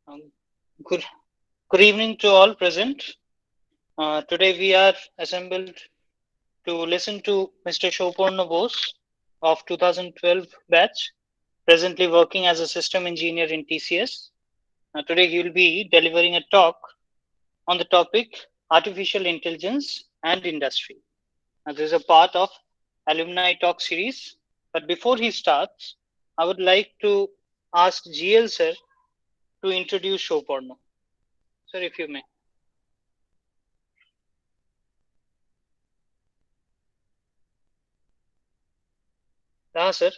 Um, good, good evening to all present. Today we are assembled to listen to Mr. Shoporno Bose of 2012 batch, presently working as a system engineer in TCS. Today he will be delivering a talk on the topic artificial intelligence and industry. This is a part of alumni talk series. But before he starts, I would like to ask GL sir to introduce Shoporno. Sir, if you may. Sir.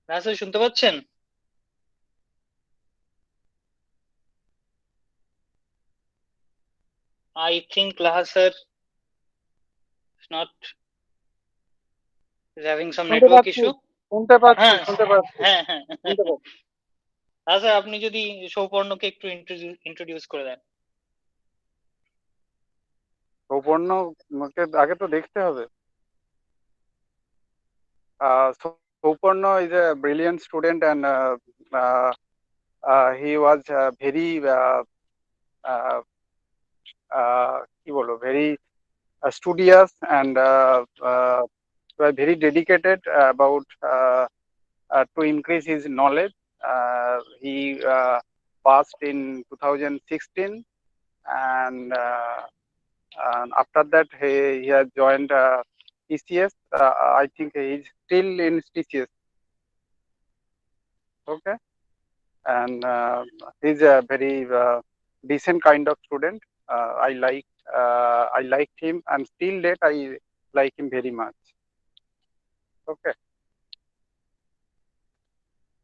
Sir শুনতে পাচ্ছেন? I think Laha sir is not is having some শুনতে network পাচ্ছি issue. শুনতে পাচ্ছি হ্যাঁ শুনতে পাচ্ছি হ্যাঁ হ্যাঁ শুনতে পাচ্ছি স্যার আপনি যদি সৌপর্ণকে একটু ইন্ট্রোডিউস করে দেন। সৌপর্ণকে আগে তো দেখতে হবে। Sৌপর্ণ is a brilliant student and he was very কি বলবো very studious and very dedicated about to increase his knowledge. He passed in 2016 and after that he has joined TCS. I think he is still in TCS. Okay, and he's a very decent kind of student. I liked him, and still date I like him very much. Okay.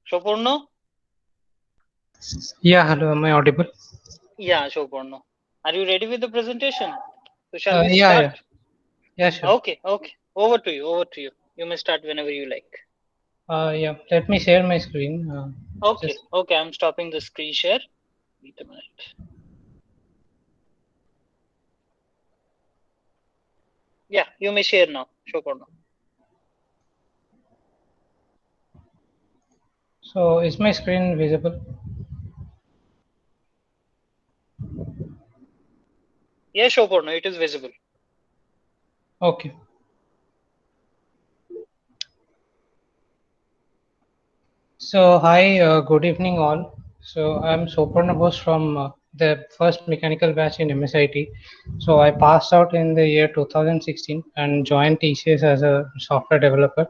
সৌপর্ণ? Yeah, hello, am I audible? Yeah, Sৌপর্ণ. Are you ready with the presentation? So shall we Yeah, start? yeah, sure. Okay. Over to you. You may start whenever you like. Yeah, let me share my screen. Okay, I'm stopping the screen share. Wait a minute. Yeah, you may share now, Shuporno. So is my screen visible? Yes, Shuporno, it is visible. Okay. So hi, good evening all. So I'm Soparna Bose from the first mechanical batch in MSIT. So I passed out in the year 2016 and joined TCS as a software developer.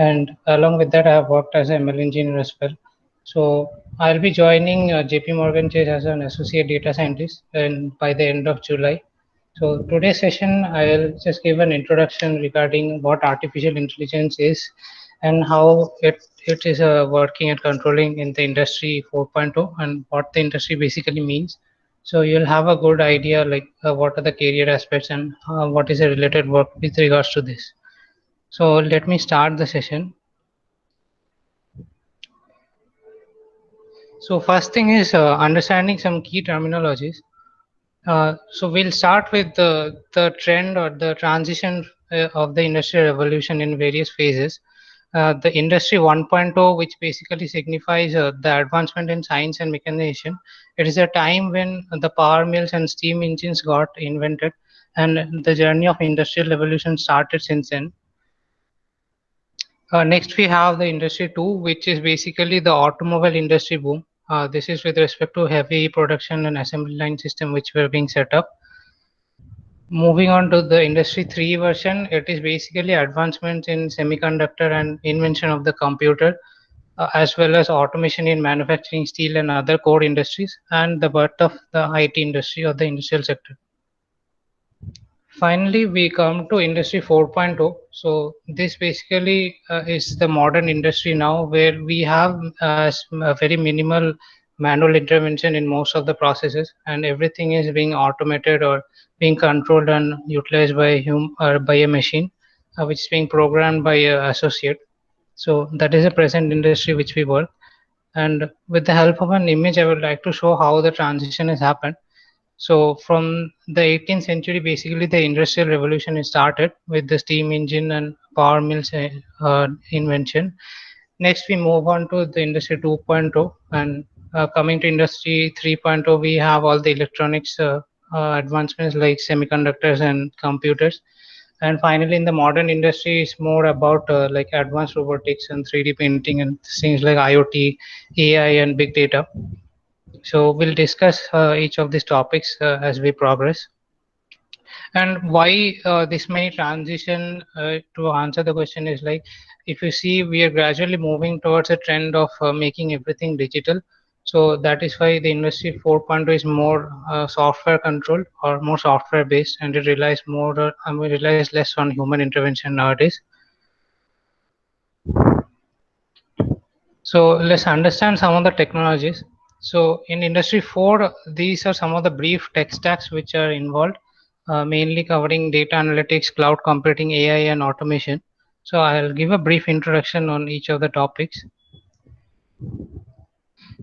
And along with that, I have worked as a ML engineer as well. So I'll be joining JP Morgan Chase as an associate data scientist and by the end of July. So today's session, I'll just give an introduction regarding what artificial intelligence is and how it is working and controlling in the industry 4.0 and what the industry basically means. So you'll have a good idea like what are the career aspects and what is the related work with regards to this. So let me start the session. So first thing is understanding some key terminologies. So we'll start with the trend or the transition of the industrial revolution in various phases. The industry 1.0, which basically signifies the advancement in science and mechanization. It is a time when the power mills and steam engines got invented and the journey of industrial revolution started since then. Next, we have the industry 2, which is basically the automobile industry boom. This is with respect to heavy production and assembly line system which were being set up. Moving on to the industry 3 version, it is basically advancements in semiconductor and invention of the computer, as well as automation in manufacturing, steel and other core industries, and the birth of the IT industry or the industrial sector. Finally, we come to industry 4.0. So this basically is the modern industry now where we have a very minimal manual intervention in most of the processes and everything is being automated or being controlled and utilized by or by a machine which is being programmed by an associate. So that is the present industry which we work. And with the help of an image, I would like to show how the transition has happened. So from the 18th century, basically the industrial revolution is started with the steam engine and power mills invention. Next, we move on to the industry 2.0, and coming to industry 3.0, we have all the electronics advancements like semiconductors and computers. And finally, in the modern industry, it's more about like advanced robotics and 3D printing and things like IoT, AI, and big data. So we'll discuss each of these topics as we progress. And why this many transition to answer the question is like, if you see, we are gradually moving towards a trend of making everything digital. So that is why the industry 4.0 is more software controlled or more software based, and it relies more, relies less on human intervention nowadays. So let's understand some of the technologies. So in industry 4, these are some of the brief tech stacks which are involved, mainly covering data analytics, cloud computing, AI, and automation. So I'll give a brief introduction on each of the topics.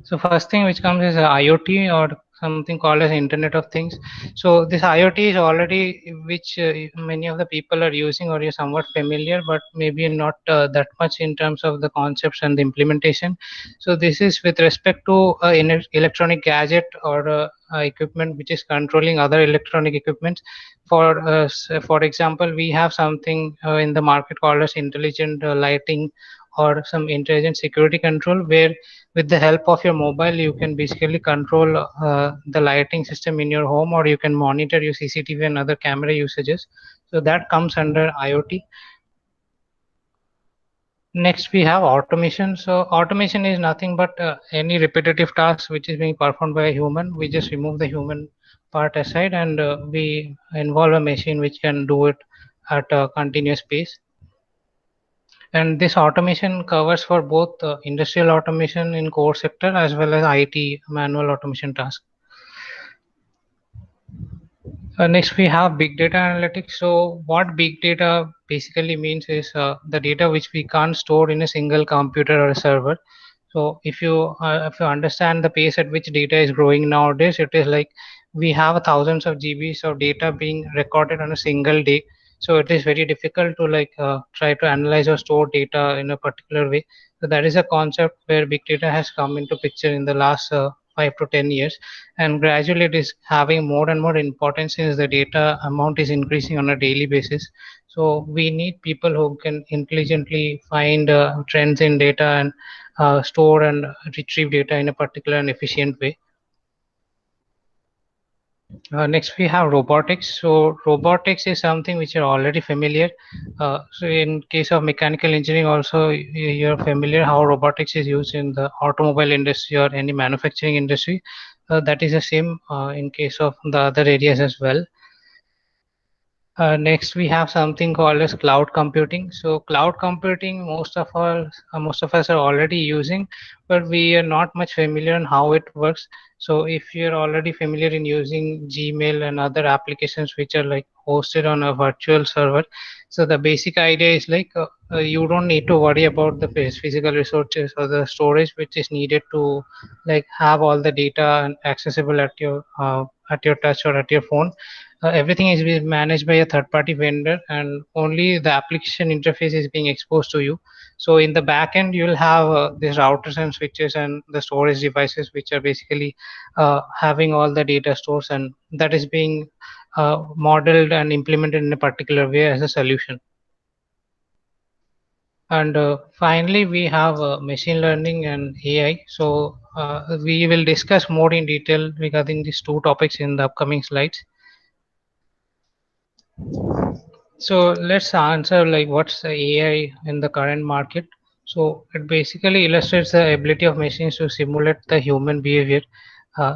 So first thing which comes is IoT, or something called as Internet of Things. So this IoT is already which many of the people are using or you're somewhat familiar, but maybe not that much in terms of the concepts and the implementation. So this is with respect to an electronic gadget or equipment which is controlling other electronic equipment. For example, we have something in the market called as intelligent lighting or some intelligent security control, where with the help of your mobile you can basically control the lighting system in your home, or you can monitor your CCTV and other camera usages. So that comes under IoT. Next, we have automation. So automation is nothing but any repetitive task which is being performed by a human. We just remove the human part aside, and we involve a machine which can do it at a continuous pace. And this automation covers for both industrial automation in core sector as well as IT manual automation tasks. Next, we have big data analytics. So what big data basically means is the data which we can't store in a single computer or a server. So if you understand the pace at which data is growing nowadays, it is like we have thousands of GBs of data being recorded on a single day. So it is very difficult to like try to analyze or store data in a particular way. So that is a concept where big data has come into picture in the last 5 to 10 years, and gradually it is having more and more importance since the data amount is increasing on a daily basis. So we need people who can intelligently find trends in data and store and retrieve data in a particular and efficient way. Next, we have robotics. So robotics is something which you're already familiar. So in case of mechanical engineering also, you're familiar how robotics is used in the automobile industry or any manufacturing industry. That is the same in case of the other areas as well. Next, we have something called as cloud computing. So cloud computing, most of us are already using, but we are not much familiar on how it works. So if you're already familiar in using Gmail and other applications which are like hosted on a virtual server, so the basic idea is like you don't need to worry about the physical resources or the storage which is needed to like have all the data and accessible at your touch or at your phone. Everything is being managed by a third party vendor, and only the application interface is being exposed to you. So in the back end you'll have these routers and switches and the storage devices which are basically having all the data stores, and that is being modeled and implemented in a particular way as a solution. And finally, we have machine learning and AI. So we will discuss more in detail regarding these two topics in the upcoming slides. So let's answer like what's the AI in the current market. So it basically illustrates the ability of machines to simulate the human behavior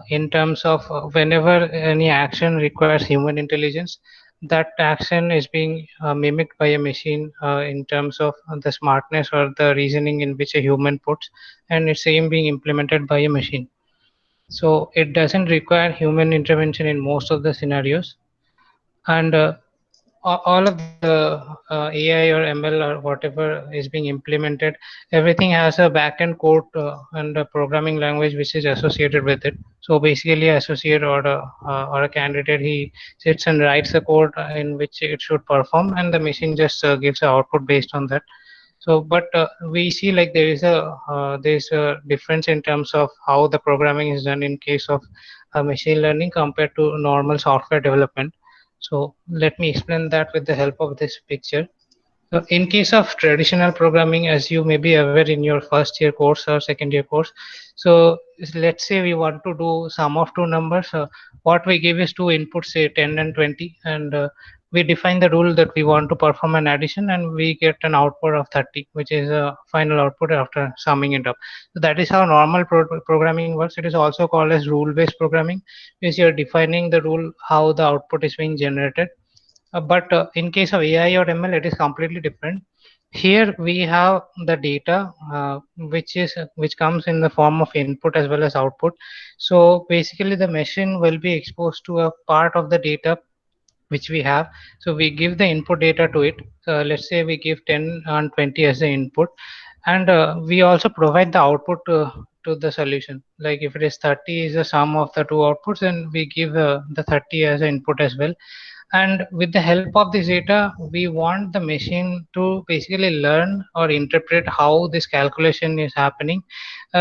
in terms of whenever any action requires human intelligence, that action is being mimicked by a machine in terms of the smartness or the reasoning in which a human puts, and it's same being implemented by a machine. So it doesn't require human intervention in most of the scenarios. And all of the AI or ML or whatever is being implemented, everything has a backend code and a programming language which is associated with it. So basically, associate or a candidate, he sits and writes the code in which it should perform, and the machine just gives the output based on that. So, but we see like there is a difference in terms of how the programming is done in case of machine learning compared to normal software development. So let me explain that with the help of this picture. So in case of traditional programming, as you may be aware in your first year course or second year course, so let's say we want to do sum of two numbers. What we give is two inputs, say 10 and 20, and we define the rule that we want to perform an addition, and we get an output of 30, which is a final output after summing it up. So that is how normal programming works. It is also called as rule-based programming, because you're defining the rule how the output is being generated. But in case of AI or ML, it is completely different. Here we have the data, which comes in the form of input as well as output. So basically, the machine will be exposed to a part of the data which we have. So we give the input data to it. Let's say we give 10 and 20 as the input, and we also provide the output to the solution. Like if it is 30 is the sum of the two outputs, then we give the 30 as an input as well. And with the help of this data, we want the machine to basically learn or interpret how this calculation is happening,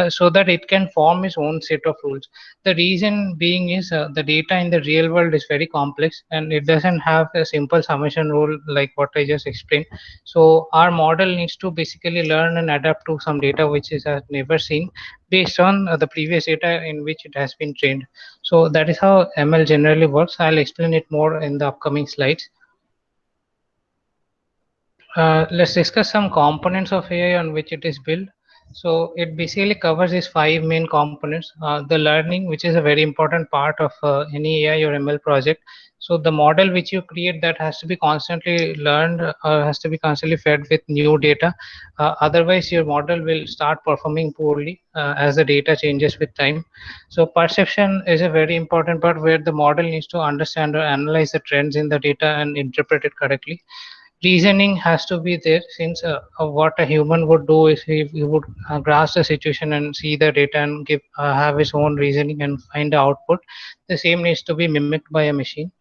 so that it can form its own set of rules. The reason being is the data in the real world is very complex, and it doesn't have a simple summation rule like what I just explained. So our model needs to basically learn and adapt to some data which is never seen, based on the previous data in which it has been trained. So that is how ML generally works. I'll explain it more in the upcoming slides. Let's discuss some components of AI on which it is built. So it basically covers these five main components. The learning, which is a very important part of any AI or ML project. So the model which you create, that has to be constantly learned, has to be constantly fed with new data. Otherwise, your model will start performing poorly as the data changes with time. So perception is a very important part, where the model needs to understand or analyze the trends in the data and interpret it correctly. Reasoning has to be there, since what a human would do is he would grasp the situation and see the data and give have his own reasoning and find the output. The same needs to be mimicked by a machine.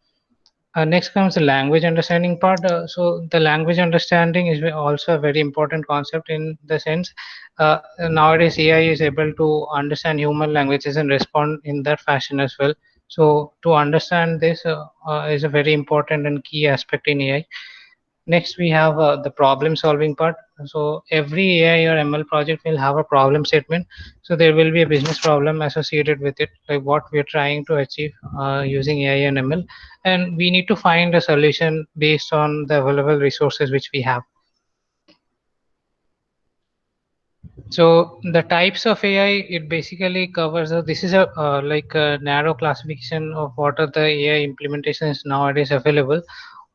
Next comes the language understanding part. So the language understanding is also a very important concept, in the sense nowadays AI is able to understand human languages and respond in that fashion as well. So to understand this is a very important and key aspect in AI. Next, we have the problem solving part. So every AI or ML project will have a problem statement. So there will be a business problem associated with it, like what we are trying to achieve using AI and ML. And we need to find a solution based on the available resources which we have. So the types of AI, it basically covers, this is a like a narrow classification of what are the AI implementations nowadays available,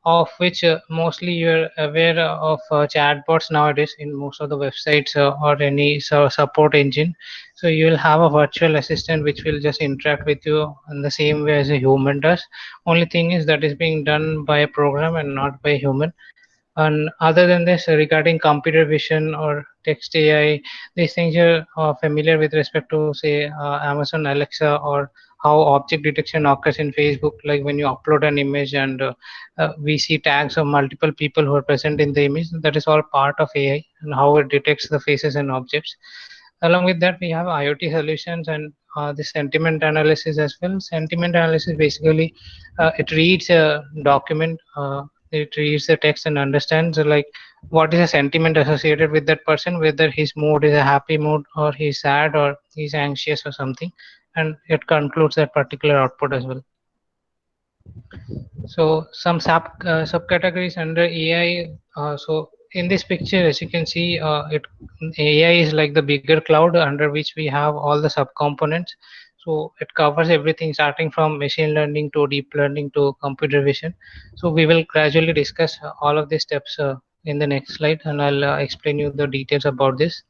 of which mostly you're aware of chatbots nowadays in most of the websites or any support engine. So you will have a virtual assistant which will just interact with you in the same way as a human does. Only thing is that is being done by a program and not by a human. And other than this, regarding computer vision or text AI, these things are familiar with respect to, say, Amazon Alexa, or how object detection occurs in Facebook, like when you upload an image and we see tags of multiple people who are present in the image. That is all part of AI and how it detects the faces and objects. Along with that, we have IoT solutions and the sentiment analysis as well. Sentiment analysis basically it reads a document, it reads the text and understands like what is a sentiment associated with that person, whether his mood is a happy mood or he's sad or he's anxious or something, and it concludes that particular output as well. So some subcategories under AI. So in this picture, as you can see, AI is like the bigger cloud under which we have all the subcomponents. So it covers everything starting from machine learning to deep learning to computer vision. So we will gradually discuss all of these steps in the next slide, and I'll explain you the details about this.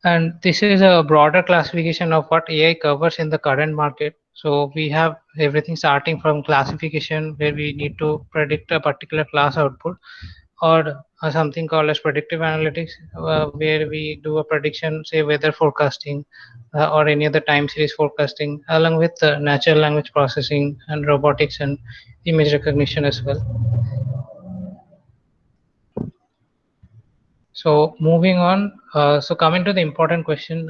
And this is a broader classification of what AI covers in the current market. So we have everything starting from classification, where we need to predict a particular class output, or something called as predictive analytics, where we do a prediction, say weather forecasting, or any other time series forecasting, along with natural language processing and robotics and image recognition as well. So moving on, so coming to the important question,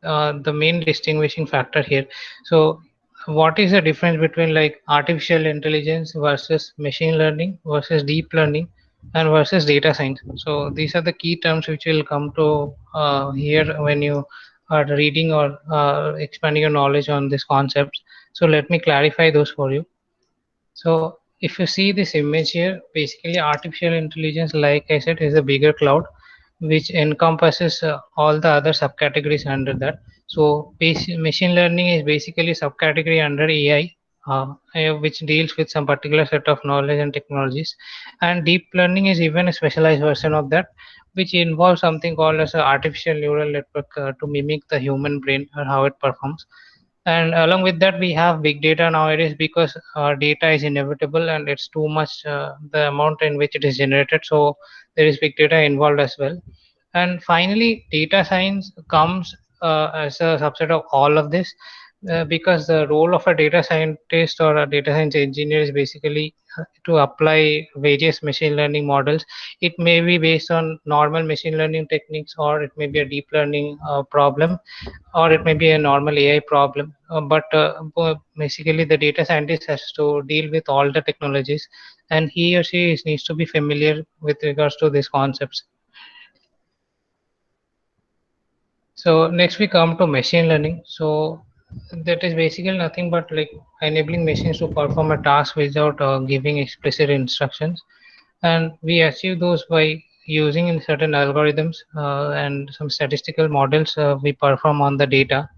the main distinguishing factor here. So what is the difference between like artificial intelligence versus machine learning versus deep learning and versus data science? So these are the key terms which will come to here when you are reading or expanding your knowledge on these concepts. So let me clarify those for you. So if you see this image here, basically artificial intelligence, like I said, is a bigger cloud which encompasses all the other subcategories under that. So machine learning is basically subcategory under AI, which deals with some particular set of knowledge and technologies. And deep learning is even a specialized version of that, which involves something called as a artificial neural network to mimic the human brain or how it performs. And along with that, we have big data nowadays because data is inevitable and it's too much the amount in which it is generated. So there is big data involved as well. And finally, data science comes as a subset of all of this, because the role of a data scientist or a data science engineer is basically to apply various machine learning models. It may be based on normal machine learning techniques, or it may be a deep learning problem, or it may be a normal AI problem. But basically, the data scientist has to deal with all the technologies, and he or she needs to be familiar with regards to these concepts. So next we come to machine learning. So that is basically nothing but like enabling machines to perform a task without giving explicit instructions, and we achieve those by using in certain algorithms and some statistical models we perform on the data.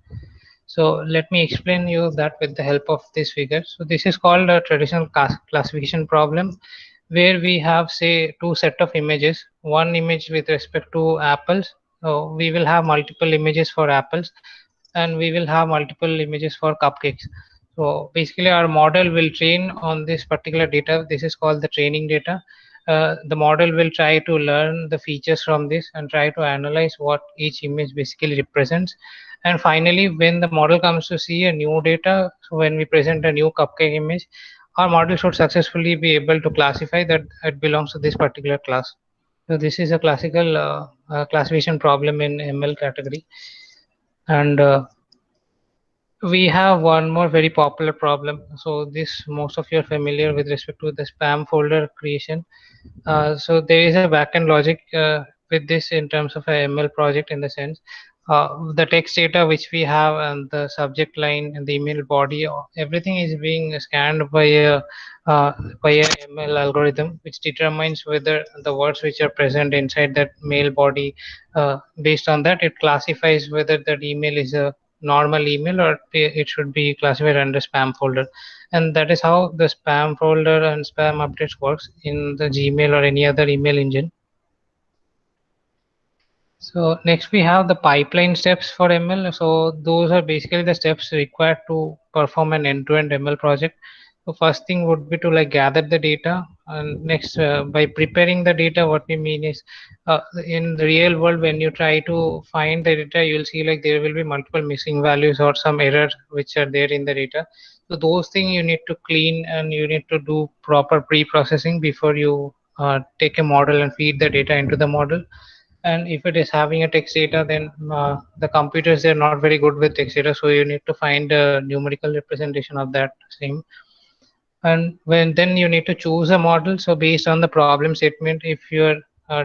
So let me explain you that with the help of this figure. So this is called a traditional classification problem, where we have say two set of images, one image with respect to apples. So we will have multiple images for apples, and we will have multiple images for cupcakes. So basically our model will train on this particular data. This is called the training data. The model will try to learn the features from this and try to analyze what each image basically represents. And finally, when the model comes to see a new data, so when we present a new cupcake image, our model should successfully be able to classify that it belongs to this particular class. So this is a classical classification problem in ML category. And we have one more very popular problem. So this most of you are familiar with respect to the spam folder creation. So there is a backend logic with this in terms of a ML project, in the sense the text data which we have and the subject line and the email body, everything is being scanned by a ML algorithm, which determines whether the words which are present inside that mail body, based on that it classifies whether that email is a normal email or it should be classified under spam folder. And that is how the spam folder and spam updates works in the Gmail or any other email engine. So next we have the pipeline steps for ML. So those are basically the steps required to perform an end-to-end ML project. So first thing would be to like gather the data, and next by preparing the data, what we mean is in the real world when you try to find the data, you will see like there will be multiple missing values or some errors which are there in the data. So those things you need to clean, and you need to do proper pre-processing before you take a model and feed the data into the model. And if it is having a text data, then the computers, they're not very good with text data, so you need to find a numerical representation of that same. And when then you need to choose a model. So based on the problem statement, if you're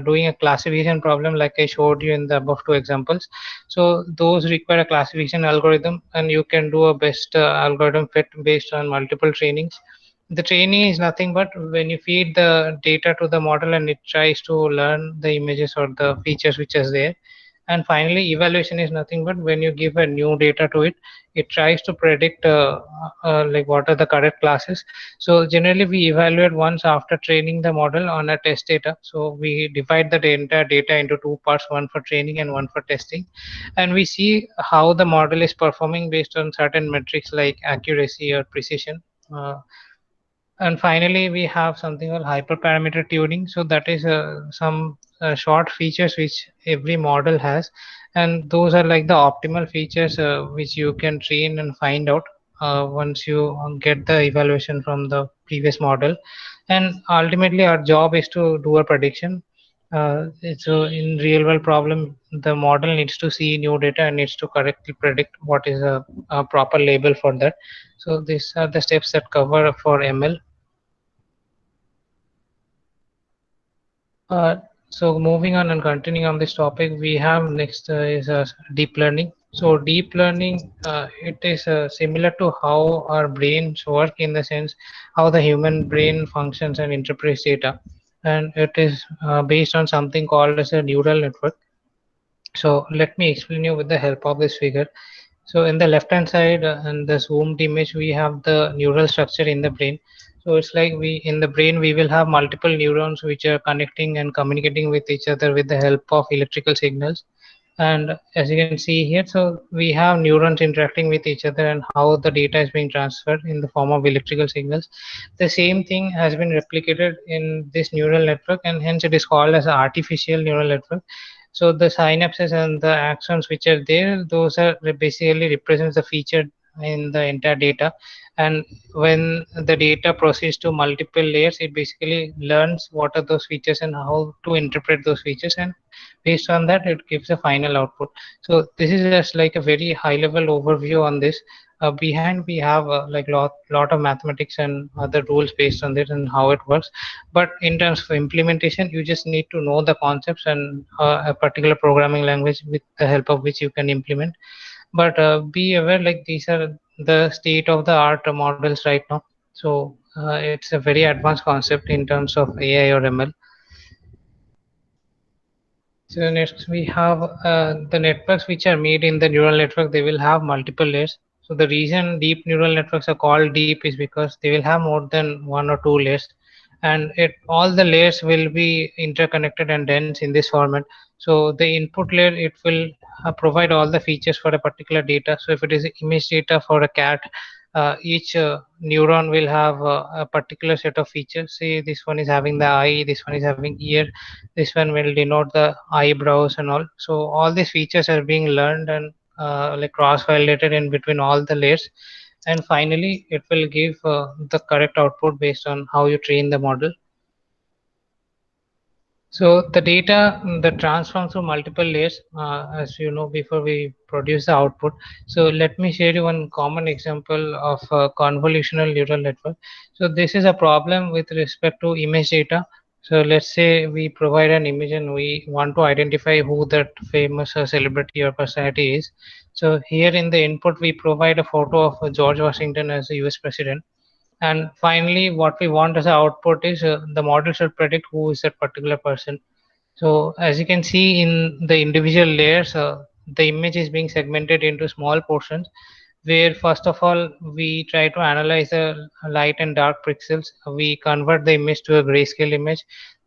doing a classification problem like I showed you in the above two examples, so those require a classification algorithm, and you can do a best algorithm fit based on multiple trainings. The training is nothing but when you feed the data to the model and it tries to learn the images or the features which is there, And finally, evaluation is nothing but when you give a new data to it, it tries to predict like what are the correct classes. So generally we evaluate once after training the model on a test data. So we divide the entire data into two parts, one for training and one for testing, and we see how the model is performing based on certain metrics like accuracy or precision. And finally, we have something called hyperparameter tuning. So that is some short features which every model has, and those are like the optimal features which you can train and find out once you get the evaluation from the previous model. And ultimately, our job is to do a prediction. So in real world problem, the model needs to see new data and needs to correctly predict what is a proper label for that. So these are the steps that cover for ML. So moving on and continuing on this topic, we have next is deep learning. So deep learning, it is similar to how our brains work in the sense how the human brain functions and interprets data, and it is based on something called as a neural network. So let me explain you with the help of this figure. So in the left hand side in the zoomed image, we have the neural structure in the brain. So it's like we in the brain we will have multiple neurons which are connecting and communicating with each other with the help of electrical signals. And as you can see here, so we have neurons interacting with each other and how the data is being transferred in the form of electrical signals. The same thing has been replicated in this neural network, and hence it is called as an artificial neural network. So the synapses and the axons which are there, those are basically represents the feature in the entire data. And when the data proceeds to multiple layers, it basically learns what are those features and how to interpret those features, and based on that it gives a final output. So this is just like a very high level overview on this. Behind we have like lot of mathematics and other rules based on this and how it works, but in terms of implementation you just need to know the concepts and a particular programming language with the help of which you can implement. But be aware like these are the state of the art models right now. So it's a very advanced concept in terms of AI or ML. So next we have the networks which are made in the neural network. They will have multiple layers. So the reason deep neural networks are called deep is because they will have more than one or two layers, and it all the layers will be interconnected and dense in this format. So the input layer it will provide all the features for a particular data. So if it is image data for a cat, each neuron will have a particular set of features. Say this one is having the eye, this one is having ear, this one will denote the eyebrows and all. So all these features are being learned and like cross-validated in between all the layers. And finally, it will give the correct output based on how you train the model. So the data that transforms through multiple layers, as you know, before we produce the output. So let me share you one common example of a convolutional neural network. So this is a problem with respect to image data. So let's say we provide an image and we want to identify who that famous celebrity or personality is. So here in the input, we provide a photo of George Washington as the US president. And finally, what we want as an output is the model should predict who is that particular person. So as you can see in the individual layers, the image is being segmented into small portions, where first of all we try to analyze the light and dark pixels. We convert the image to a grayscale image,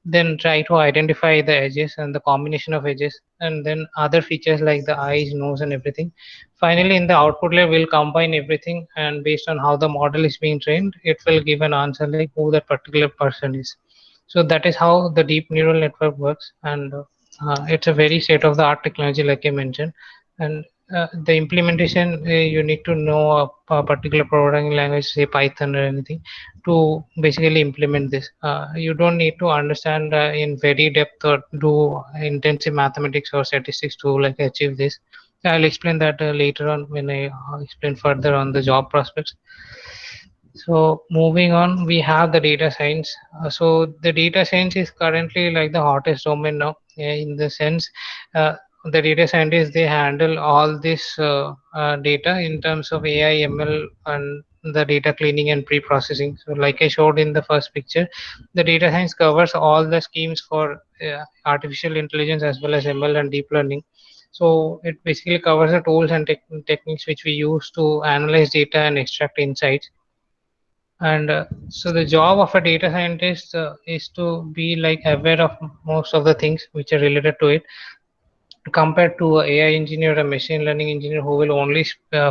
then try to identify the edges and the combination of edges, and then other features like the eyes, nose, and everything. Finally, in the output layer, we'll combine everything, and based on how the model is being trained, it will give an answer like who that particular person is. So that is how the deep neural network works, and it's a very state of the art technology like I mentioned. And the implementation, you need to know a particular programming language, say Python or anything, to basically implement this. You don't need to understand in very depth or do intensive mathematics or statistics to like achieve this. I'll explain that later on when I explain further on the job prospects. So moving on, we have the data science. So the data science is currently like the hottest domain now, in the sense the data scientists they handle all this data in terms of AI, ML, and the data cleaning and pre-processing. So like I showed in the first picture, the data science covers all the schemes for artificial intelligence as well as ML and deep learning. So it basically covers the tools and techniques which we use to analyze data and extract insights. And so the job of a data scientist is to be like aware of most of the things which are related to it, compared to a AI engineer or a machine learning engineer who will only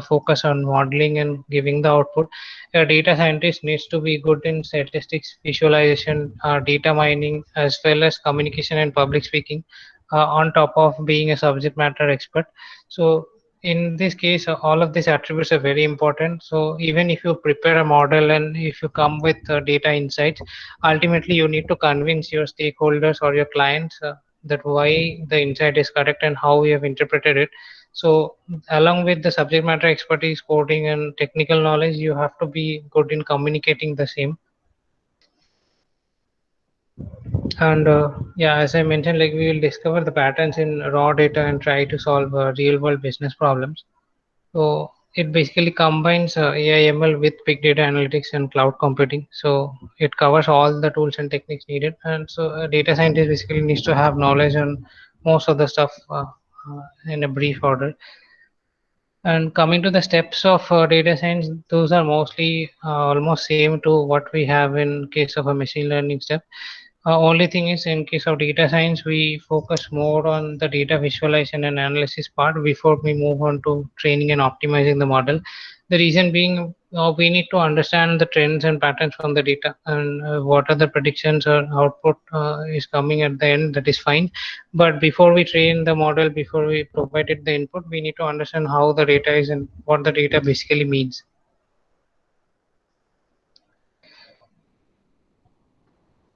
focus on modeling and giving the output. A data scientist needs to be good in statistics, visualization, data mining, as well as communication and public speaking, on top of being a subject matter expert. So in this case, all of these attributes are very important. So even if you prepare a model and if you come with data insights, ultimately you need to convince your stakeholders or your clients that why the insight is correct and how we have interpreted it. So along with the subject matter expertise, coding and technical knowledge, you have to be good in communicating the same. And yeah, as I mentioned, like we will discover the patterns in raw data and try to solve real world business problems. So it basically combines AI ML with big data analytics and cloud computing. So it covers all the tools and techniques needed. And so a data scientist basically needs to have knowledge on most of the stuff in a brief order. And coming to the steps of data science, those are mostly almost same to what we have in case of a machine learning step. Only thing is, in case of data science, we focus more on the data visualization and analysis part before we move on to training and optimizing the model. The reason being, we need to understand the trends and patterns from the data and what are the predictions or output is coming at the end. That is fine. But before we train the model, before we provide it the input, we need to understand how the data is and what the data basically means.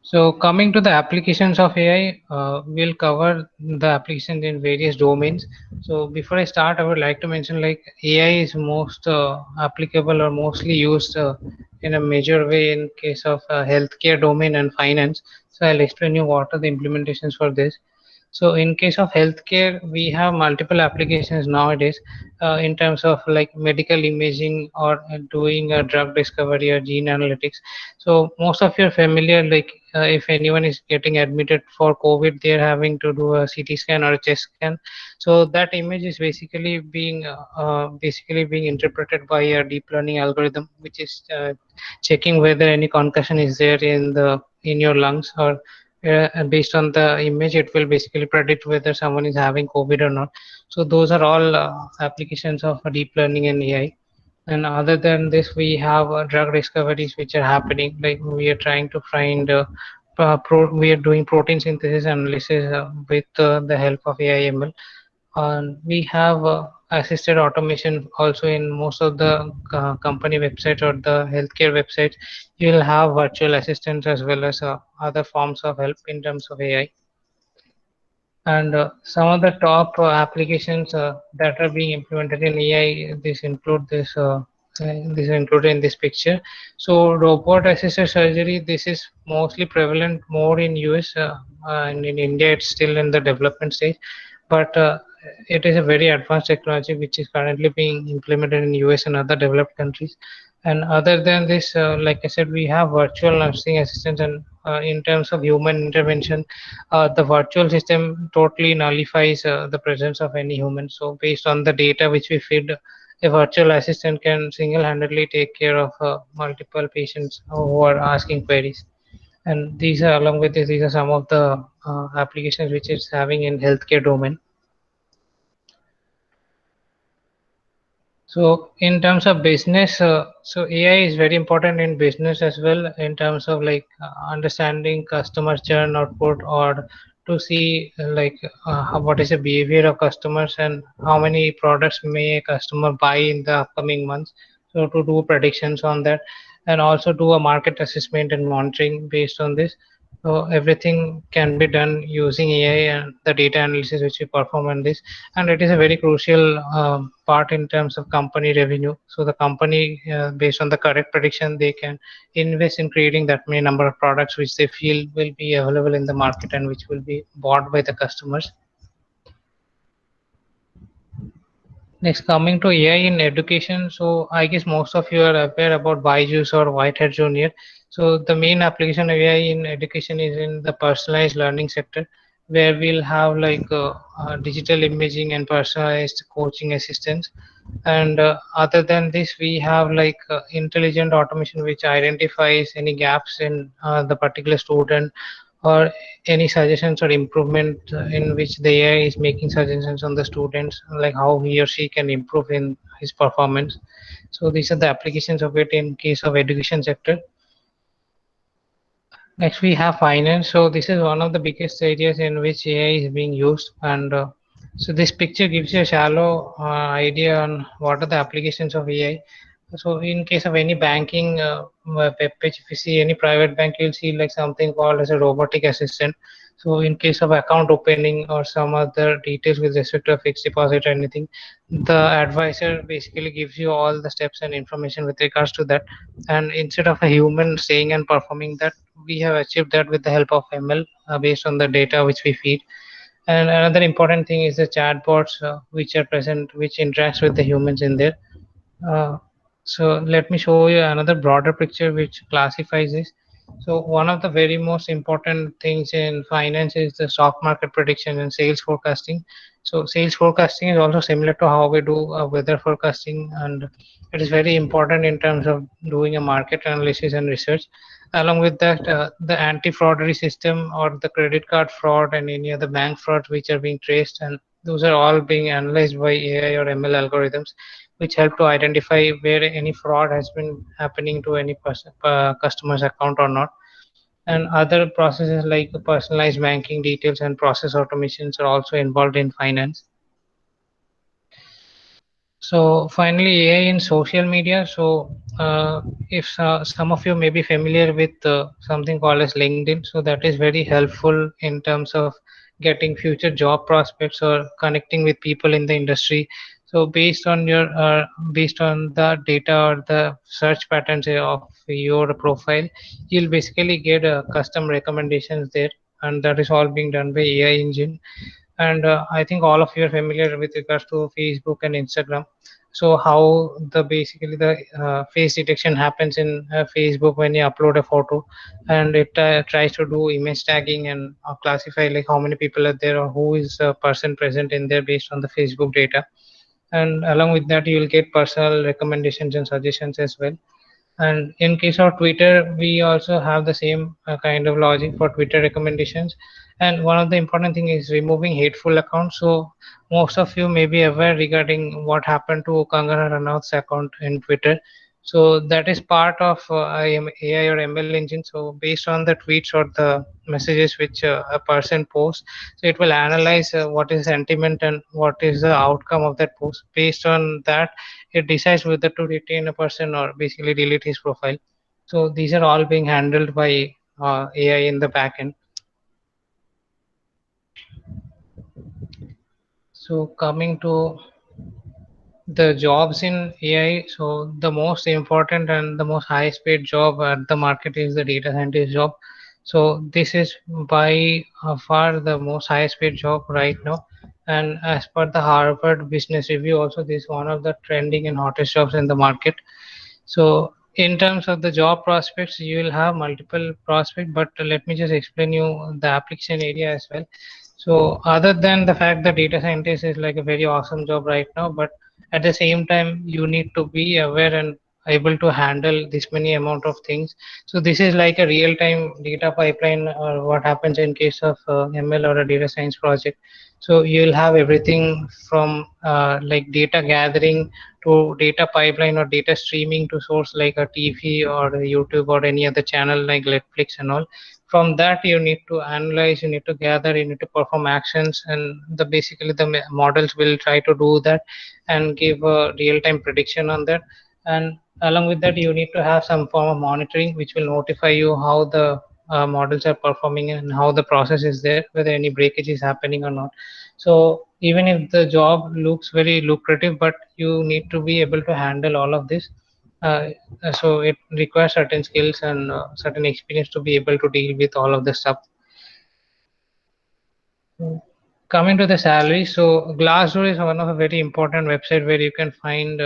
So coming to the applications of AI, we'll cover the applications in various domains. So before I start, I would like to mention like AI is most applicable or mostly used in a major way in case of healthcare domain and finance. So I'll explain you what are the implementations for this. So in case of healthcare, we have multiple applications nowadays in terms of like medical imaging or doing a drug discovery or gene analytics. So most of you are familiar, like if anyone is getting admitted for COVID, they're having to do a CT scan or a chest scan. So that image is basically being interpreted by a deep learning algorithm, which is checking whether any concussion is there in your lungs, or based on the image, it will basically predict whether someone is having COVID or not. So those are all applications of deep learning and AI. And other than this, we have drug discoveries which are happening. Like we are trying to find, we are doing protein synthesis analysis with the help of AI ML. And we have assisted automation also in most of the company websites or the healthcare websites. You will have virtual assistants as well as other forms of help in terms of AI. And some of the top applications that are being implemented in AI, this is included in this picture. So robot assisted surgery, this is mostly prevalent more in US, and in India it's still in the development stage, but it is a very advanced technology which is currently being implemented in US and other developed countries. And other than this, like I said, we have virtual nursing assistants, and in terms of human intervention, the virtual system totally nullifies the presence of any human. So based on the data which we feed, a virtual assistant can single-handedly take care of multiple patients who are asking queries. And these are, along with this, these are some of the applications which it's having in healthcare domain. So in terms of business, so AI is very important in business as well, in terms of like understanding customer churn output, or to see what is the behavior of customers and how many products may a customer buy in the upcoming months. So to do predictions on that, and also do a market assessment and monitoring based on this. So everything can be done using AI and the data analysis which we perform on this, and it is a very crucial part in terms of company revenue. So the company, based on the correct prediction, they can invest in creating that many number of products which they feel will be available in the market and which will be bought by the customers. Next, coming to AI in education. So I guess most of you are aware about Byju's or Whitehead Junior. So the main application of AI in education is in the personalized learning sector. where we'll have like digital imaging and personalized coaching assistance. And other than this, we have like intelligent automation which identifies any gaps in the particular student, or any suggestions or improvement in which the AI is making suggestions on the students, like how he or she can improve in his performance. So these are the applications of it in case of education sector. Next, we have finance. So this is one of the biggest areas in which AI is being used. And so this picture gives you a shallow idea on what are the applications of AI. So in case of any banking web page, if you see any private bank, you'll see like something called as a robotic assistant. So in case of account opening or some other details with respect to a fixed deposit or anything, the advisor basically gives you all the steps and information with regards to that. And instead of a human saying and performing that, we have achieved that with the help of ML based on the data which we feed. And another important thing is the chatbots which are present, which interacts with the humans in there. Uh, so let me show you another broader picture which classifies this. So one of the very most important things in finance is the stock market prediction and sales forecasting. So sales forecasting is also similar to how we do weather forecasting, and it is very important in terms of doing a market analysis and research. Along with that, the anti-fraudery system or the credit card fraud and any other bank frauds which are being traced, and those are all being analyzed by AI or ML algorithms, which help to identify where any fraud has been happening to any customer's account or not. And other processes like personalized banking details and process automations are also involved in finance. So finally, AI in social media. So if some of you may be familiar with something called as LinkedIn, so that is very helpful in terms of getting future job prospects or connecting with people in the industry. So based on the data or the search patterns of your profile, you'll basically get custom recommendations there, and that is all being done by AI engine. And I think all of you are familiar with regards to Facebook and Instagram. So how the basically the face detection happens in Facebook when you upload a photo, and it tries to do image tagging and classify like how many people are there or who is a person present in there based on the Facebook data. And along with that, you will get personal recommendations and suggestions as well. And in case of Twitter, we also have the same kind of logic for Twitter recommendations. And one of the important thing is removing hateful accounts. So most of you may be aware regarding what happened to Kangana Ranaut's account in Twitter. So that is part of AI or ML engine. So based on the tweets or the messages which a person posts, so it will analyze what is sentiment and what is the outcome of that post. Based on that, it decides whether to retain a person or basically delete his profile. So these are all being handled by AI in the backend. So coming to the jobs in AI, so the most important and the most highest paid job at the market is the data scientist job. So this is by far the most highest paid job right now. And as per the Harvard Business Review, also this is one of the trending and hottest jobs in the market. So in terms of the job prospects, you will have multiple prospects, but let me just explain you the application area as well. So other than the fact that data scientist is like a very awesome job right now, but at the same time, you need to be aware and able to handle this many amount of things. So this is like a real-time data pipeline, or what happens in case of ML or a data science project. So you'll have everything from like data gathering to data pipeline or data streaming to source like a TV or a YouTube or any other channel like Netflix and all. From that, you need to analyze, you need to gather, you need to perform actions, and the basically the models will try to do that and give a real-time prediction on that. And along with that, you need to have some form of monitoring which will notify you how the models are performing and how the process is there, whether any breakage is happening or not. So even if the job looks very lucrative, but you need to be able to handle all of this. Uh, so it requires certain skills and certain experience to be able to deal with all of this stuff. Coming to the salary, so Glassdoor is one of a very important website where you can find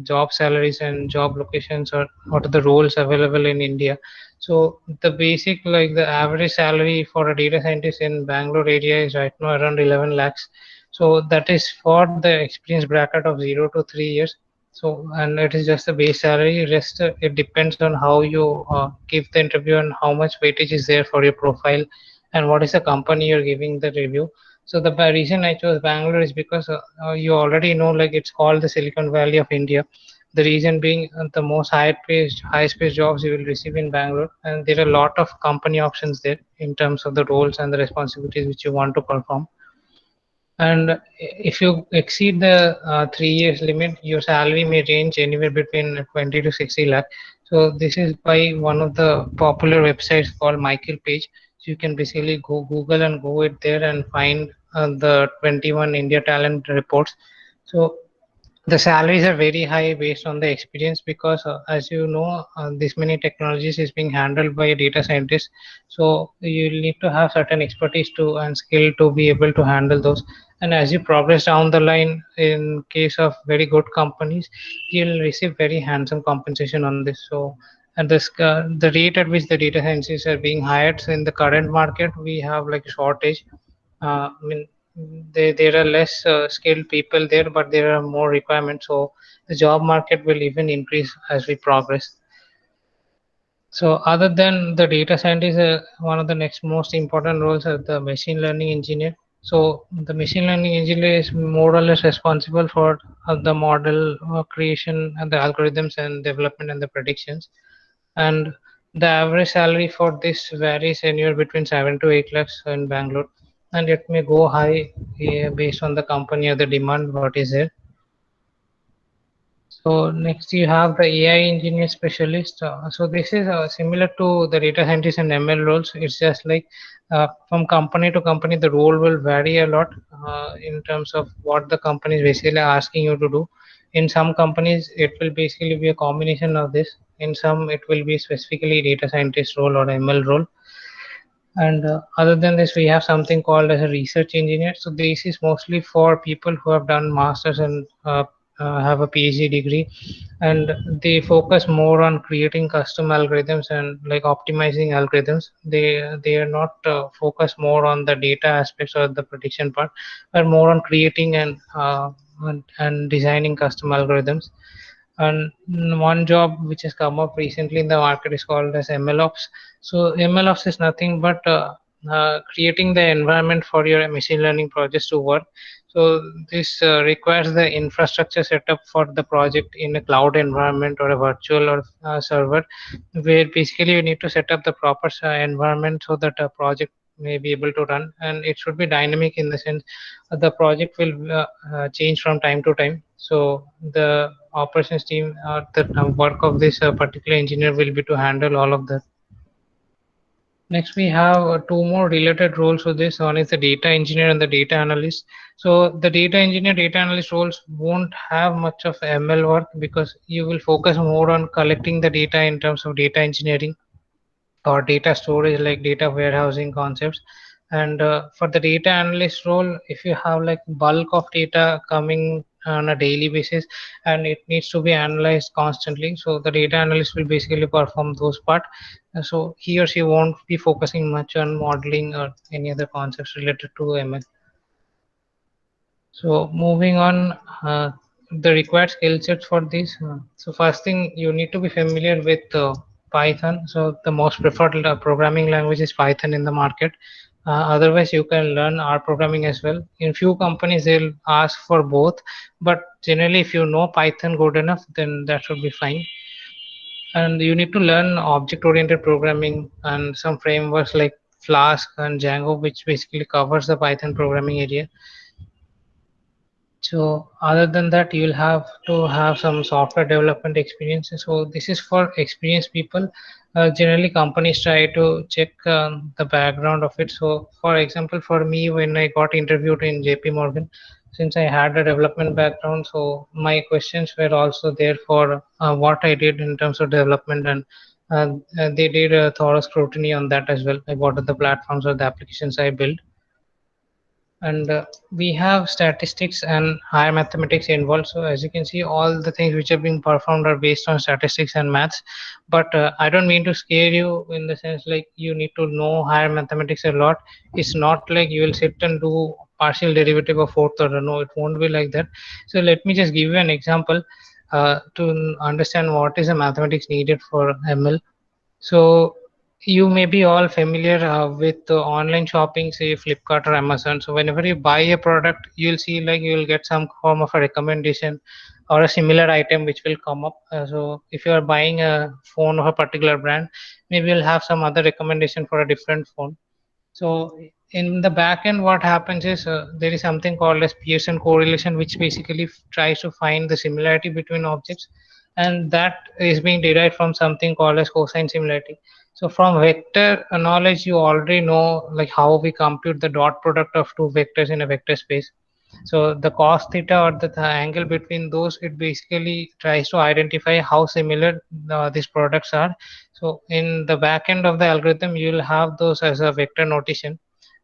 job salaries and job locations or what are the roles available in India. So the basic, like the average salary for a data scientist in Bangalore area is right now around 11 lakhs. So that is for the experience bracket of 0 to 3 years. So and it is just the base salary. Rest it depends on how you give the interview and how much weightage is there for your profile and what is the company you're giving the review. So the reason I chose Bangalore is because you already know, like it's called the Silicon Valley of India. The reason being the most highest paid jobs you will receive in Bangalore, and there are a lot of company options there in terms of the roles and the responsibilities which you want to perform. And if you exceed the 3 years limit, your salary may range anywhere between 20 to 60 lakh. So this is by one of the popular websites called Michael Page. So you can basically go Google and go it there and find the 21 India talent reports. So the salaries are very high based on the experience because as you know this many technologies is being handled by a data scientist, so you need to have certain expertise to and skill to be able to handle those. And as you progress down the line, in case of very good companies, you'll receive very handsome compensation on this. So and this the rate at which the data scientists are being hired, so in the current market we have like a shortage. I mean, there are less skilled people there, but there are more requirements. So the job market will even increase as we progress. So other than the data scientist, one of the next most important roles are the machine learning engineer. So the machine learning engineer is more or less responsible for the model creation and the algorithms and development and the predictions. And the average salary for this varies anywhere between 7 to 8 lakhs in Bangalore, and it may go high based on the company or the demand what is there. So next you have the AI engineer specialist. So this is similar to the data scientist and ML roles. It's just like from company to company, the role will vary a lot in terms of what the company is basically asking you to do. In some companies, it will basically be a combination of this. In some, it will be specifically data scientist role or ML role. And other than this, we have something called as a research engineer. So this is mostly for people who have done masters and have a PhD degree, and they focus more on creating custom algorithms and like optimizing algorithms. They are not focused more on the data aspects or the prediction part, but more on creating and designing custom algorithms. And one job which has come up recently in the market is called as MLOps. So MLOps is nothing but creating the environment for your machine learning projects to work. So this requires the infrastructure setup for the project in a cloud environment or a virtual or server, where basically you need to set up the proper environment so that a project may be able to run, and it should be dynamic in the sense the project will change from time to time. So the operations team or the work of this particular engineer will be to handle all of that. Next, we have two more related roles with this. One is the data engineer and the data analyst. So the data engineer, data analyst roles won't have much of ML work because you will focus more on collecting the data in terms of data engineering or data storage like data warehousing concepts. And for the data analyst role, if you have like bulk of data coming on a daily basis and it needs to be analyzed constantly, so the data analyst will basically perform those part. So he or she won't be focusing much on modeling or any other concepts related to ML. So moving on, the required skill sets for this. So first thing, you need to be familiar with Python. So the most preferred programming language is Python in the market. Otherwise, you can learn R programming as well. In few companies, they'll ask for both, but generally, if you know Python good enough, then that should be fine. And you need to learn object-oriented programming and some frameworks like Flask and Django, which basically covers the Python programming area. So other than that, you'll have to have some software development experience. So this is for experienced people. Generally, companies try to check the background of it. So for example, for me, when I got interviewed in JP Morgan, since I had a development background, so my questions were also there for what I did in terms of development, and they did a thorough scrutiny on that as well, like what are the platforms or the applications I built. and we have statistics and higher mathematics involved. So as you can see, all the things which are being performed are based on statistics and maths. But I don't mean to scare you in the sense like you need to know higher mathematics a lot. It's not like you will sit and do partial derivative of fourth order. No, it won't be like that. So let me just give you an example to understand what is the mathematics needed for ML. So you may be all familiar with online shopping, say Flipkart or Amazon. So whenever you buy a product, you'll see like you'll get some form of a recommendation or a similar item which will come up. So if you are buying a phone of a particular brand, maybe you'll have some other recommendation for a different phone. So in the back end, what happens is there is something called as Pearson correlation, which basically tries to find the similarity between objects, and that is being derived from something called as cosine similarity. So from vector knowledge, you already know like how we compute the dot product of two vectors in a vector space. So the cos theta or the angle between those, it basically tries to identify how similar these products are. So in the back end of the algorithm, you will have those as a vector notation.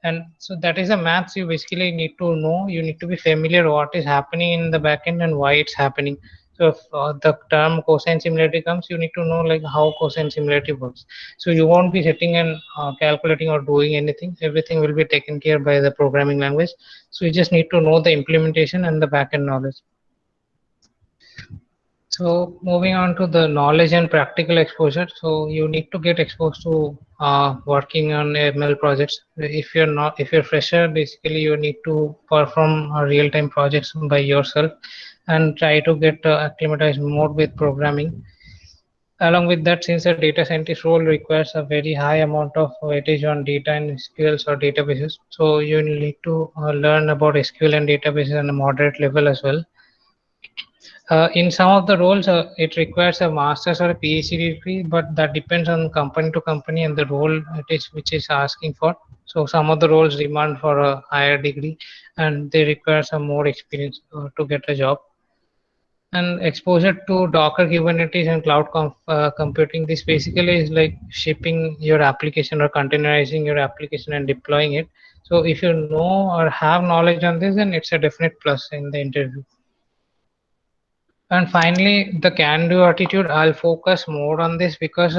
And so that is a maths you basically need to know. You need to be familiar what is happening in the back end and why it's happening. So if the term cosine similarity comes, you need to know like how cosine similarity works. So you won't be sitting and calculating or doing anything. Everything will be taken care by the programming language. So you just need to know the implementation and the backend knowledge. So moving on to the knowledge and practical exposure. So you need to get exposed to working on ML projects. If you're fresher, basically you need to perform real-time projects by yourself and try to get acclimatized more with programming. Along with that, since a data scientist role requires a very high amount of weightage on data and SQLs or databases, so you need to learn about SQL and databases on a moderate level as well. In some of the roles, it requires a master's or a PhD degree, but that depends on company to company and the role it is which is asking for. So some of the roles demand for a higher degree, and they require some more experience to get a job. And exposure to Docker, Kubernetes, and computing. This basically is like shipping your application or containerizing your application and deploying it. So if you know or have knowledge on this, then it's a definite plus in the interview. And finally, the can-do attitude. I'll focus more on this because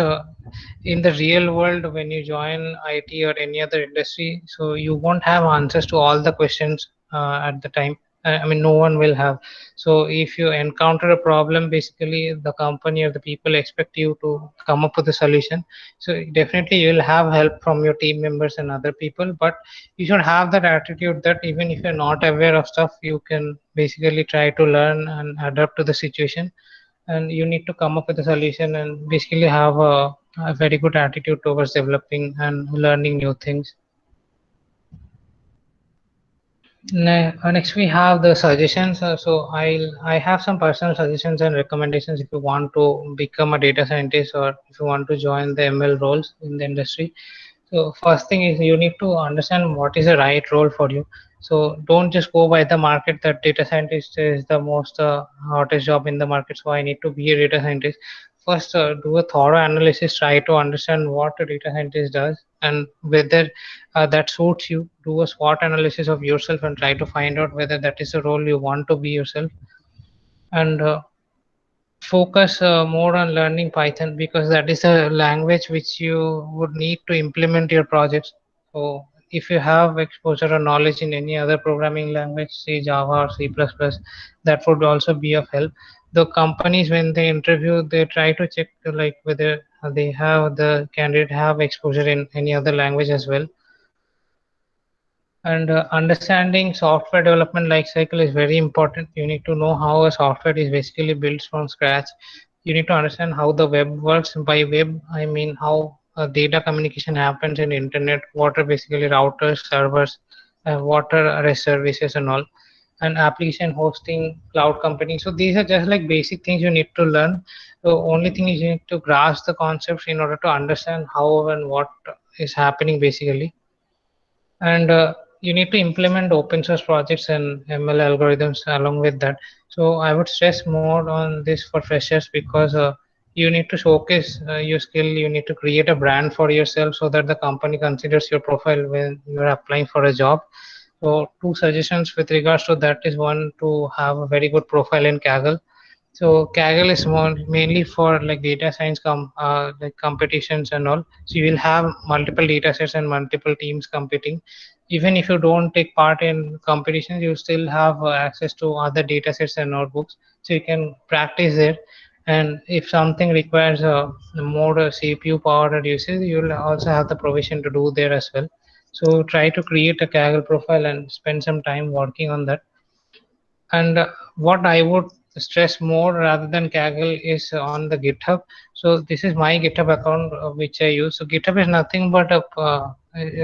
in the real world, when you join IT or any other industry, so you won't have answers to all the questions at the time. I mean, no one will have. So if you encounter a problem, basically the company or the people expect you to come up with a solution. So definitely you'll have help from your team members and other people, but you should have that attitude that even if you're not aware of stuff, you can basically try to learn and adapt to the situation, and you need to come up with a solution and basically have a very good attitude towards developing and learning new things. Next we have the suggestions. I have some personal suggestions and recommendations if you want to become a data scientist or if you want to join the ML roles in the industry. So first thing is you need to understand what is the right role for you. So don't just go by the market that data scientist is the most hottest job in the market. So I need to be a data scientist. First, do a thorough analysis. Try to understand what a data scientist does and whether that suits you. Do a SWOT analysis of yourself and try to find out whether that is the role you want to be yourself. And focus more on learning Python because that is a language which you would need to implement your projects. So if you have exposure or knowledge in any other programming language, say Java or C++, that would also be of help. The companies, when they interview, they try to check like whether they have the candidate have exposure in any other language as well. And understanding software development life cycle is very important. You need to know how a software is basically built from scratch. You need to understand how the web works. By web, I mean how data communication happens in internet, what are basically routers, servers, what are REST services and all, and application hosting, cloud computing. So these are just like basic things you need to learn. The only thing is you need to grasp the concepts in order to understand how and what is happening basically. And you need to implement open source projects and ML algorithms along with that. So I would stress more on this for freshers because you need to showcase your skill. You need to create a brand for yourself so that the company considers your profile when you're applying for a job. So two suggestions with regards to that is one to have a very good profile in Kaggle. So Kaggle is more mainly for like data science like competitions and all. So you will have multiple data sets and multiple teams competing. Even if you don't take part in competitions, you still have access to other data sets and notebooks. So you can practice there. And if something requires more CPU power or usage, you will also have the provision to do there as well. So try to create a Kaggle profile and spend some time working on that. And what I would stress more rather than Kaggle is on the GitHub. So this is my GitHub account which I use. So GitHub is nothing but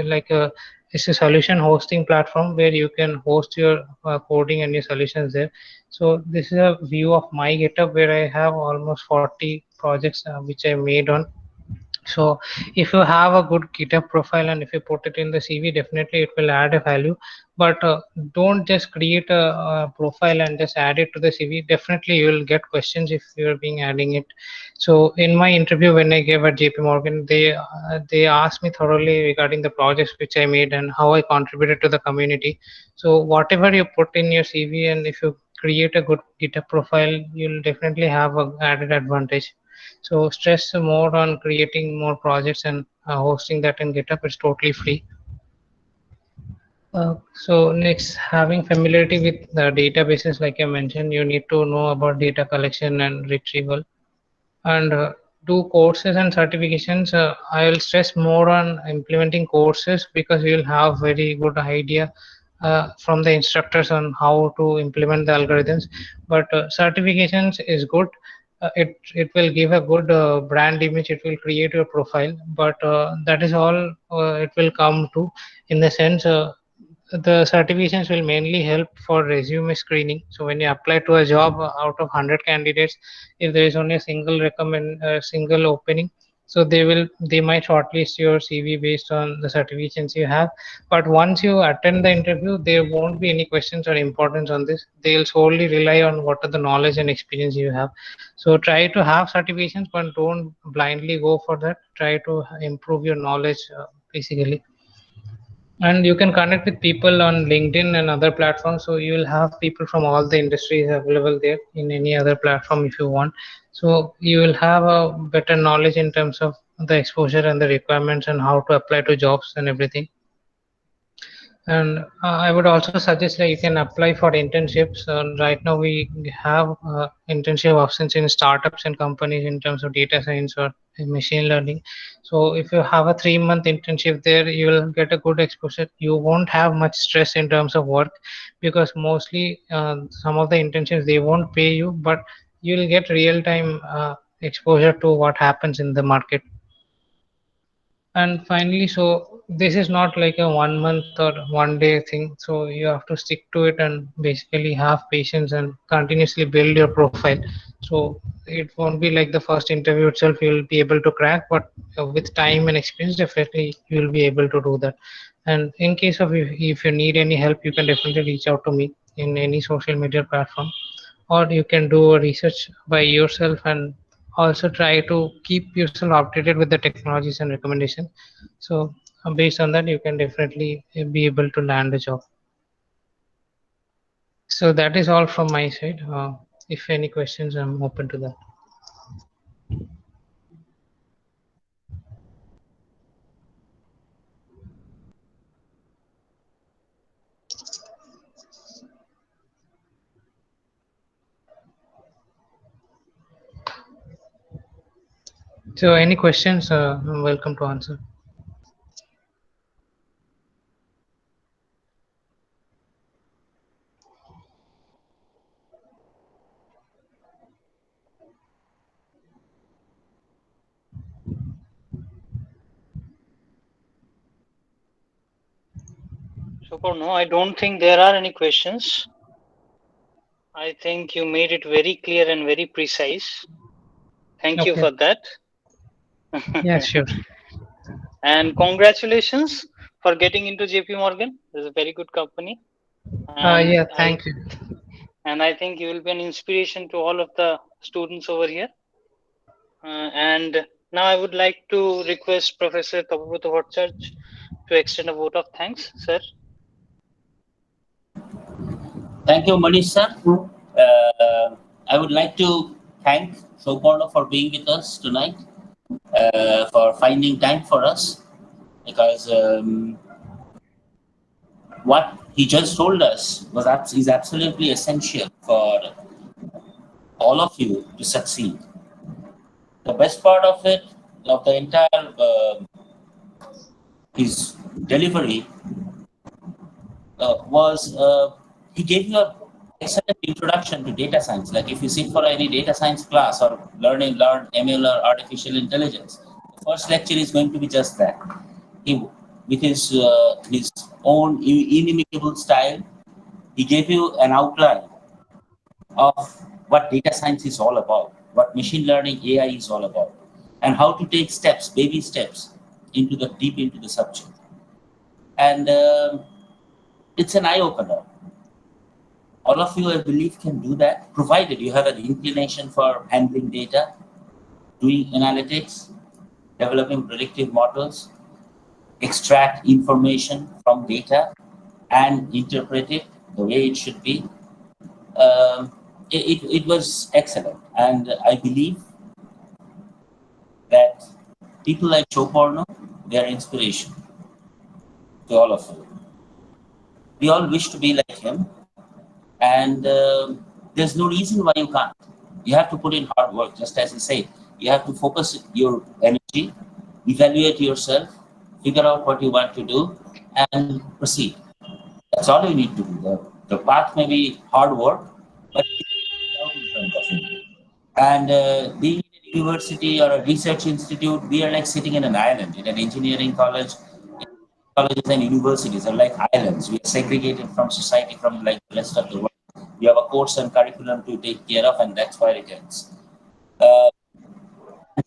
like a it's a solution hosting platform where you can host your coding and your solutions there. So this is a view of my GitHub where I have almost 40 projects which I made on. So if you have a good GitHub profile and if you put it in the CV, definitely it will add a value. But don't just create a profile and just add it to the CV. Definitely you will get questions if you are being adding it. So in my interview when I gave at JP Morgan, they asked me thoroughly regarding the projects which I made and how I contributed to the community. So whatever you put in your CV and if you create a good GitHub profile, you'll definitely have a added advantage. So stress more on creating more projects and hosting that in GitHub is totally free. So next, having familiarity with the databases, like I mentioned, you need to know about data collection and retrieval, and do courses and certifications. I will stress more on implementing courses because you will have very good idea from the instructors on how to implement the algorithms. But certifications is good. It will give a good brand image. It will create your profile, but that is all it will come to in the sense. The certifications will mainly help for resume screening. So when you apply to a job out of 100 candidates, if there is only a single opening, so they might shortlist your CV based on the certifications you have. But once you attend the interview, there won't be any questions or importance on this. They'll solely rely on what are the knowledge and experience you have. So try to have certifications, but don't blindly go for that. Try to improve your knowledge basically. And you can connect with people on LinkedIn and other platforms. So you will have people from all the industries available there in any other platform if you want. So you will have a better knowledge in terms of the exposure and the requirements and how to apply to jobs and everything. And I would also suggest that you can apply for internships. Right now, we have internship options in startups and companies in terms of data science or machine learning. So if you have a 3 month internship there, you will get a good exposure. You won't have much stress in terms of work because mostly some of the internships they won't pay you, but you will get real time exposure to what happens in the market. And finally, so this is not like a 1 month or 1 day thing. So you have to stick to it and basically have patience and continuously build your profile. So it won't be like the first interview itself you'll be able to crack, but with time and experience, definitely you'll be able to do that. And in case of if you need any help, you can definitely reach out to me in any social media platform, or you can do a research by yourself and also try to keep yourself updated with the technologies and recommendations. So based on that, you can definitely be able to land a job. So that is all from my side. If any questions, I'm open to that. So any questions, I'm welcome to answer. So no, I don't think there are any questions. I think you made it very clear and very precise. Thank you Okay. for that. Yeah, sure. And congratulations for getting into JP Morgan. It's a very good company. And Yeah, I thank you. and I think you will be an inspiration to all of the students over here. And now I would like to request Professor Tapabrata Bhattacharya to extend a vote of thanks, sir. Thank you, Manish sir. I would like to thank Soporno for being with us tonight, for finding time for us, because what he just told us is absolutely essential for all of you to succeed. The best part of it, of the entire his delivery, was he gave you a excellent introduction to data science. Like if you sit for any data science class or learn ML or artificial intelligence, the first lecture is going to be just that. He, with his own inimitable style, he gave you an outline of what data science is all about, what machine learning AI is all about, and how to take steps, baby steps, deep into the subject. And it's an eye-opener. All of you, I believe, can do that, provided you have an inclination for handling data, doing analytics, developing predictive models, extract information from data, and interpret it the way it should be. It was excellent. And I believe that people like Soporno, they are inspiration to all of you. We all wish to be like him. And there's no reason why you can't. You have to put in hard work, just as he said. You have to focus your energy, evaluate yourself, figure out what you want to do, and proceed. That's all you need to do. The path may be hard work, but it's out in front of you. And being in a university or a research institute, we are like sitting in an island. In an engineering college, colleges and universities are like islands. We are segregated from society, from like the rest of the world. We have a course and curriculum to take care of, and that's where it ends.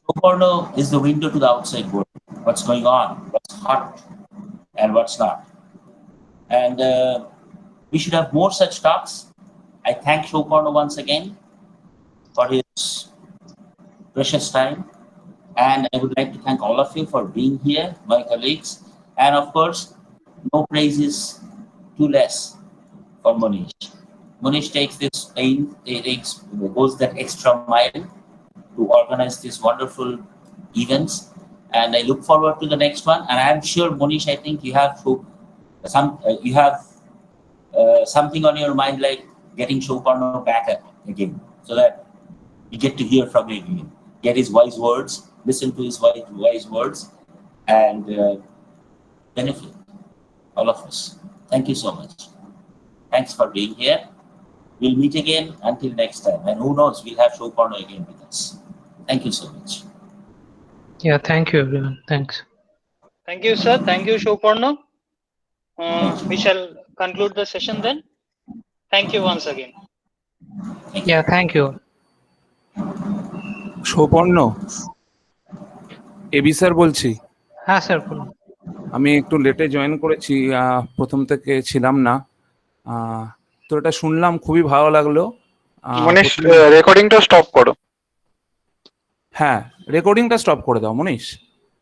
Soporno is the window to the outside world. What's going on, what's hot, and what's not. And we should have more such talks. I thank Soporno once again for his precious time. And I would like to thank all of you for being here, my colleagues. And of course, no praise is too less for Monish. Monish takes this pain, goes that extra mile to organize these wonderful events. And I look forward to the next one. And I'm sure, Monish, I think you have something on your mind, like getting Soporno back again, so that you get to hear from him again, get his wise words, listen to his wise words, and benefit all of us. Thank you so much. Thanks for being here. We'll meet again until next time. And who knows, we'll have Soporno again with us. Thank you so much. Yeah, thank you, everyone. Thanks. Thank you, sir. Thank you, Soporno. We shall conclude the session then. Thank you once again. Yeah, thank you. Souparna, AB sir বলছি। হ্যাঁ sir বলুন। আমি একটু লেটে join করেছি, প্রথম থেকে ছিলাম না, তো এটা শুনলাম, খুবই ভালো লাগলো। মনীষ, রেকর্ডিংটা স্টপ করো। হ্যাঁ, রেকর্ডিংটা স্টপ করে দাও মনীষ।